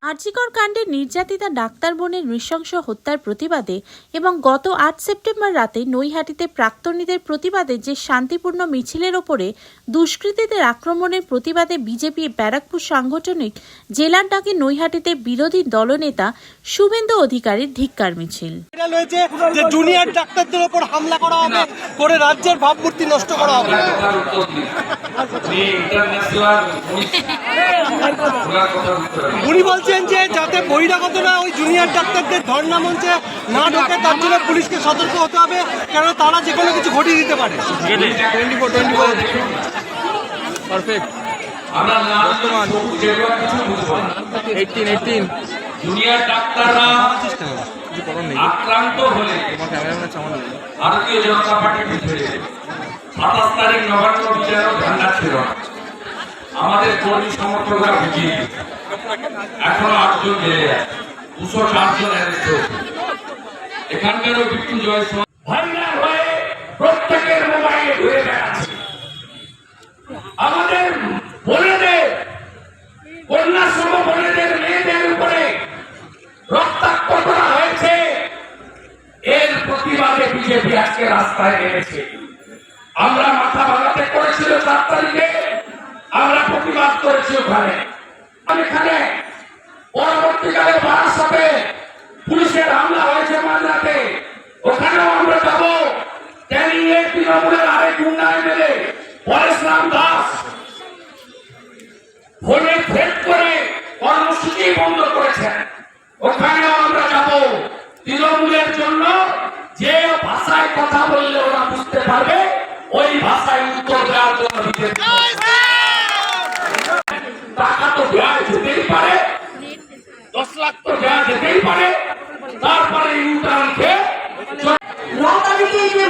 আরজিকর কাণ্ডে নির্যাতিতা ডাক্তার বোনের নৃশংস হত্যার প্রতিবাদে এবং গত ৮ সেপ্টেম্বর রাতে নৈহাটিতে প্রাক্তনীদের প্রতিবাদে যে শান্তিপূর্ণ মিছিলের ওপরে দুষ্কৃতীদের আক্রমণের প্রতিবাদে বিজেপি ব্যারাকপুর সাংগঠনিক জেলার ডাকে নৈহাটিতে বিরোধী দলনেতা শুভেন্দু অধিকারীর ধিক্কার মিছিল। যে জুনিয়র ডাক্তারদের উপর হামলা করা হবে, করে রাজ্যের ভাবমূর্তি নষ্ট করা হবে। উনি বলছেন যে যাতে বহিরাগতরা ওই জুনিয়র ডাক্তারদের ধর্ণা মঞ্চে না ঢোকে তার জন্য পুলিশকে সতর্ক হতে হবে, কারণ তারা যে কোনো কিছু ঘটিয়ে দিতে পারে। 24 পারফেক্ট। বর্তমান 18 জুনিয়র ডাক্তাররা আক্রান্ত হলে ভারতীয় জনতা পার্টির ভিতরে 27 তারিখ নভেম্বর বিজয়ের ঝান্ডা ছিল। আমাদের কর্মী সমর্থকরা বুঝিয়ে এখনো 8 জন জেলে আছে, 260 জন অ্যারেস্ট হয়েছে। এখানকারও বিট্টু জয় ভাইরাল হয়ে প্রত্যেকের মোবাইলে ঘুরে বেড়াচ্ছে। আমাদের বোনেদের, কন্যাশ্রম বোনেদের, মেয়েদের উপরে রক্তাক্ত করা হয়েছে। এর প্রতিবাদে বিজেপি আজকে রাস্তায় নেমেছে। আমরা মাথা ভাঙাতে করেছিল 7 তারিখে, আমরা প্রতিবাদ করেছি ওখানে। এখানে পরবর্তীকালে বারাসাতে পুলিশের হামলা হয়েছে মাঝরাতে, ওখানেও আমরা যাব। ক্যানিংয়ে তৃণমূলের আরেক গুন্ডা এমএলএ পরেশরাম দাস ফোনে থ্রেট করে কর্মসূচি বন্ধ করেছেন, ওখানেও আমরা যাব। তৃণমূলের জন্য যে ভাষায় কথা বললে ওরা বুঝতে পারবে, ওই ভাষায় উত্তর দেওয়ার জন্য টাকা তো দেওয়া যেতেই পারে, 10 লাখ তো দেওয়া যেতেই পারে। তারপরে ইউটার্ন খেয়ে 9 তারিখে যে